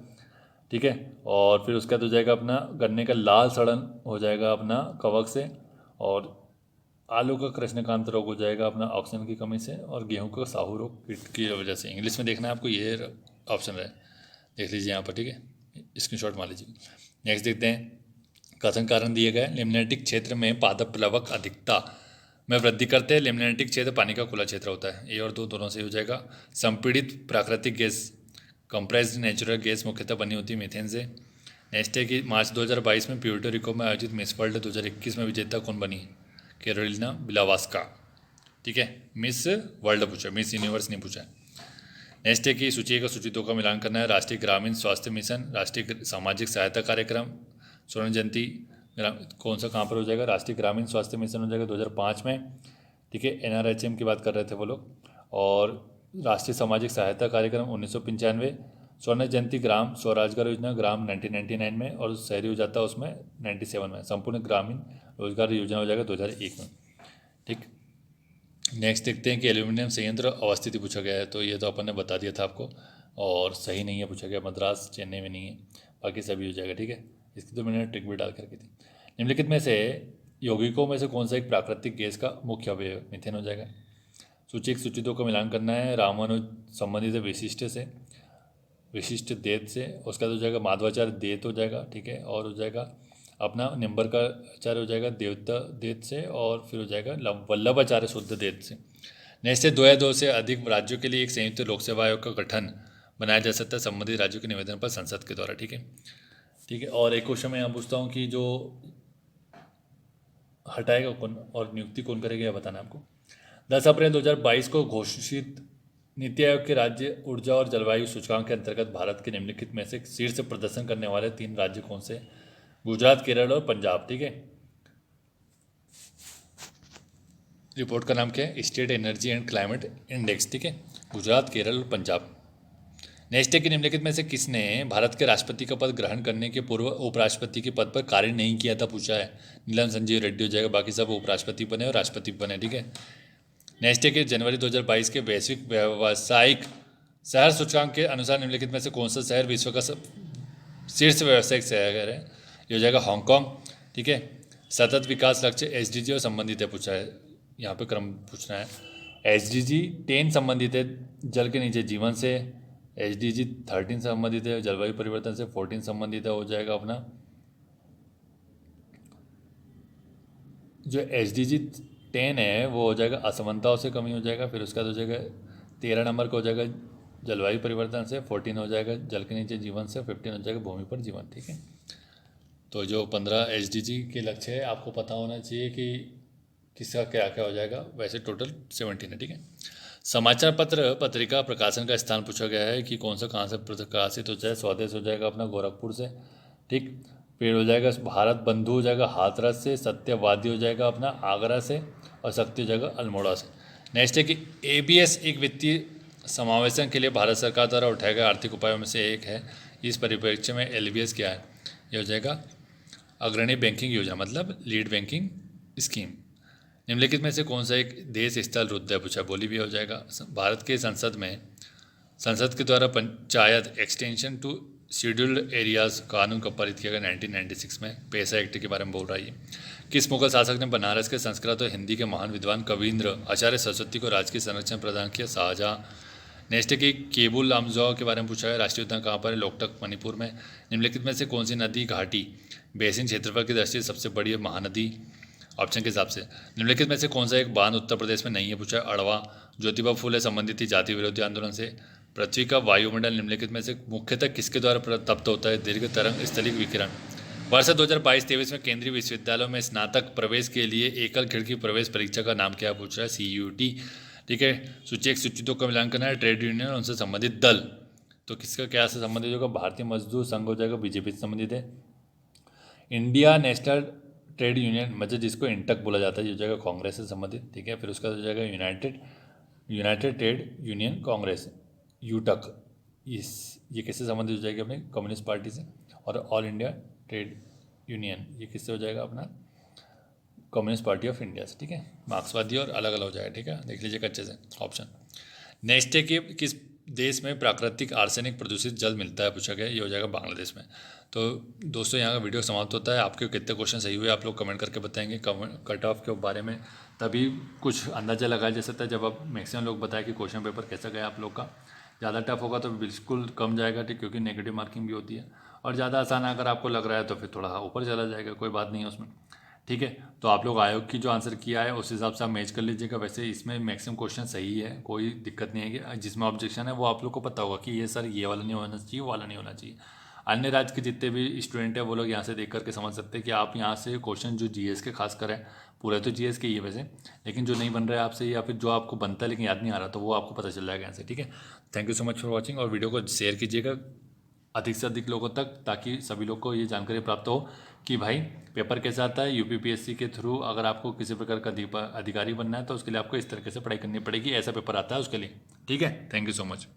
ठीक है। और फिर उसका तो जाएगा अपना गन्ने का लाल सड़न हो जाएगा अपना कवक से, और आलू का कृष्णकांत रोग हो जाएगा अपना ऑक्सीजन की कमी से, और गेहूं का साहू रोग कीट की वजह से। इंग्लिश में देखना है आपको, ये ऑप्शन है, देख लीजिए यहाँ पर, ठीक है, स्क्रीनशॉट मार लीजिए। नेक्स्ट देखते हैं। कथन कारण दिए गए। लिम्नेटिक क्षेत्र में पादप प्लवक अधिकता में वृद्धि करते हैं। लिम्नेटिक क्षेत्र पानी का खुला क्षेत्र होता है। ए और 2 दोनों से हो जाएगा। संपीड़ित प्राकृतिक गैस कंप्रेस्ड नेचुरल गैस मुख्यतः बनी होती है मीथेन से। नेक्स्ट है कि मार्च 2022 में प्यूर्टो रिको में आयोजित मिस वर्ल्ड 2021 में विजेता कौन बनी? कैरोलिना बिलावास्का। ठीक है, मिस वर्ल्ड पूछा, मिस यूनिवर्स नहीं पूछा। नेक्स्ट है कि सूची 1 और सूची 2 का मिलान करना है। राष्ट्रीय ग्रामीण स्वास्थ्य मिशन, राष्ट्रीय सामाजिक सहायता कार्यक्रम, स्वर्ण जयंती कौन सा कहाँ पर हो जाएगा? राष्ट्रीय ग्रामीण स्वास्थ्य मिशन हो जाएगा 2005 में। ठीक है, NRHM की बात कर रहे थे वो लोग। और राष्ट्रीय सामाजिक सहायता कार्यक्रम 1995। स्वर्ण जयंती ग्राम स्वरोजगार योजना ग्राम 1999 में, और शहरी हो जाता है उसमें 97 में। संपूर्ण ग्रामीण रोजगार योजना हो जाएगा 2001 में। ठीक, नेक्स्ट देखते हैं कि एल्यूमिनियम संयंत्र अवस्थिति पूछा गया है, तो ये तो अपन ने बता दिया था आपको, और सही नहीं है पूछा गया, मद्रास चेन्नई में नहीं है, बाकी सभी हो जाएगा। ठीक है, इसकी तो मैंने ट्रिक भी डाल करके थी। निम्नलिखित में से यौगिकों में से कौन सा एक प्राकृतिक गैस का मुख्य अवयव? मीथेन हो जाएगा। सूची 1 सूची 2 का मिलान करना है। रामानुज संबंधित है विशिष्ट से, विशिष्ट देत से, उसका हो जाएगा माधवाचार्य देत हो जाएगा। ठीक है, और हो जाएगा अपना निम्बर का आचार्य हो जाएगा देवता देत से, और फिर हो जाएगा वल्लभाचार्य शुद्ध देत से। नेक्स्ट है 2 या 2 से अधिक राज्यों के लिए एक संयुक्त लोक सेवा आयोग का गठन बनाया जा सकता है संबंधित राज्यों के निवेदन पर संसद के द्वारा। ठीक है, ठीक है। और एक क्वेश्चन मैं यहाँ पूछता हूँ कि जो हटाएगा कौन और नियुक्ति कौन करेगा, यह बताना आपको। 10 अप्रैल 2022 को घोषित नीति आयोग के राज्य ऊर्जा और जलवायु सूचकांक के अंतर्गत भारत के निम्नलिखित में से शीर्ष प्रदर्शन करने वाले 3 राज्य कौन से? गुजरात, केरल और पंजाब। ठीक है, रिपोर्ट का नाम क्या है? State energy and climate index. ठीक है, गुजरात, केरल और पंजाब। नेक्स्ट है कि निम्नलिखित में से किसने भारत के राष्ट्रपति का पद ग्रहण करने के पूर्व उपराष्ट्रपति के पद पर कार्य नहीं किया था पूछा है। नीलम संजीव रेड्डी हो जाएगा, बाकी सब उपराष्ट्रपति बने और राष्ट्रपति बने। ठीक है, नेक्स्ट है कि जनवरी 2022 के वैश्विक व्यावसायिक शहर सूचकांक के अनुसार निम्नलिखित में से कौन सा शहर विश्व का शीर्ष व्यावसायिक शहर है? ये हो जाएगा हांगकांग। ठीक है, सतत विकास लक्ष्य SDG और संबंधित है पूछा है, यहाँ पे क्रम पूछना है। SDG 10 संबंधित है जल के नीचे जीवन से, SDG 13 संबंधित है जलवायु परिवर्तन से, 14 संबंधित है हो जाएगा अपना जो SDG 10 है वो हो जाएगा असमानताओं से कमी हो जाएगा। फिर उसका हो जाएगा 13 नंबर का हो जाएगा जलवायु परिवर्तन से, 14 हो जाएगा जल के नीचे जीवन से, 15 हो जाएगा भूमि पर जीवन। ठीक है, तो जो 15 SDG के लक्ष्य है आपको पता होना चाहिए कि किसका क्या क्या हो जाएगा। वैसे टोटल 17 है। ठीक है, समाचार पत्र पत्रिका प्रकाशन का स्थान पूछा गया है कि कौन सा कहाँ से प्रकाशित हो जाए। स्वदेश हो जाएगा अपना गोरखपुर से। ठीक, फिर हो जाएगा भारत बंधु हो जाएगा हाथरस से, सत्यवादी हो जाएगा अपना आगरा से, और शक्ति हो जाएगा अल्मोड़ा से। नेक्स्ट है कि ABS एक वित्तीय समावेशन के लिए भारत सरकार द्वारा उठाए गए आर्थिक उपायों में से एक है। इस परिप्रेक्ष्य में LBS क्या है? ये हो जाएगा अग्रणी बैंकिंग योजना, मतलब लीड बैंकिंग स्कीम। निम्नलिखित में से कौन सा एक देश स्थल रुद्ध है पूछा? बोलीविया हो जाएगा। भारत के संसद के द्वारा panchayat extension to scheduled areas कानून का पारित किया गया 1996 में। पैसा एक्ट के बारे में बोल रहा है। किस मुगल शासक ने बनारस के संस्कृत और हिंदी के महान विद्वान कविंद्र आचार्य सरस्वती को राजकीय संरक्षण प्रदान किया? शाहजहाँ। नेक्स्ट है कि केबुल लामजौ के बारे में पूछा है। राष्ट्रीय उद्यान कहाँ पर है? लोकटक मणिपुर में। निम्नलिखित में से कौन सी नदी घाटी बेसिन क्षेत्रफल की दृष्टि से सबसे बड़ी है? महानदी ऑप्शन के हिसाब से। निम्नलिखित में से कौन सा एक बांध उत्तर प्रदेश में नहीं है पूछा है? अड़वा। ज्योतिबा फूले संबंधित थी जाति विरोधी आंदोलन से। पृथ्वी का वायुमंडल निम्नलिखित में से मुख्यतः किसके द्वारा तप्त होता है? दीर्घ तरंग स्थलिक विकिरण। वर्ष 2022-23 में केंद्रीय विश्वविद्यालयों में स्नातक प्रवेश के लिए एकल खिड़की प्रवेश परीक्षा का नाम क्या पूछ रहा है? CUT। ठीक है, सूची 1 सूची 2 का मिलान करना है। ट्रेड यूनियन और उनसे संबंधित दल, तो किसका क्या से संबंधित होगा? भारतीय मजदूर संघ हो जाएगा, BJP से संबंधित है। इंडिया नेशनल ट्रेड यूनियन मतलब जिसको इंटक बोला जाता है, ये हो जाएगा कांग्रेस से संबंधित। ठीक है, फिर उसका हो जाएगा यूनाइटेड ट्रेड यूनियन कांग्रेस, यूटक। ये किससे संबंधित हो जाएगी? अपने कम्युनिस्ट पार्टी से। और ऑल इंडिया ट्रेड यूनियन ये किससे हो जाएगा? अपना कम्युनिस्ट पार्टी ऑफ इंडिया से। ठीक है, मार्क्सवादी और अलग अलग हो जाएगा। ठीक है, देख लीजिएगा अच्छे से ऑप्शन। नेक्स्ट है कि किस देश में प्राकृतिक आर्सेनिक प्रदूषित जल मिलता है पूछा गया? ये हो जाएगा बांग्लादेश में। तो दोस्तों यहाँ का वीडियो समाप्त होता है। आपके कितने क्वेश्चन सही हुए आप लोग कमेंट करके बताएंगे। कट ऑफ के बारे में तभी कुछ अंदाज़ा लगाया जा सकता है जब आप मैक्सिमम लोग बताएं कि क्वेश्चन पेपर कैसा गया आप लोग का। ज़्यादा टफ होगा तो बिल्कुल कम जाएगा, ठीक, क्योंकि नेगेटिव मार्किंग भी होती है। और ज़्यादा आसान अगर आपको लग रहा है तो फिर थोड़ा ऊपर चला जाएगा, कोई बात नहीं है उसमें। ठीक है। तो आप लोग आयोग की जो आंसर किया है उस हिसाब से आप मैच कर लीजिएगा। वैसे इसमें मैक्सिमम क्वेश्चन सही है, कोई दिक्कत नहीं है कि जिसमें ऑब्जेक्शन है वो आप लोग को पता होगा कि ये सर ये वाला नहीं होना चाहिए, वो वाला नहीं होना चाहिए। अन्य राज्य के जितने भी स्टूडेंट हैं वो लोग यहाँ से देख करके समझ सकते हैं कि आप यहाँ से क्वेश्चन जो जीएस के खास कर है, पूरे तो जीएस के ही है वैसे, लेकिन जो नहीं बन रहा है आपसे या फिर जो आपको बनता है लेकिन याद नहीं आ रहा तो वो आपको पता चल जाएगा यहाँ से। ठीक है, thank you so much for watching, और वीडियो को शेयर कीजिएगा अधिक से अधिक लोगों तक, ताकि सभी लोग को ये जानकारी प्राप्त हो कि भाई पेपर कैसे आता है। यूपीपीएससी के थ्रू अगर आपको किसी प्रकार का अधिकारी बनना है तो उसके लिए आपको इस तरीके से पढ़ाई करनी पड़ेगी, ऐसा पेपर आता है उसके लिए। ठीक है, थैंक यू सो मच।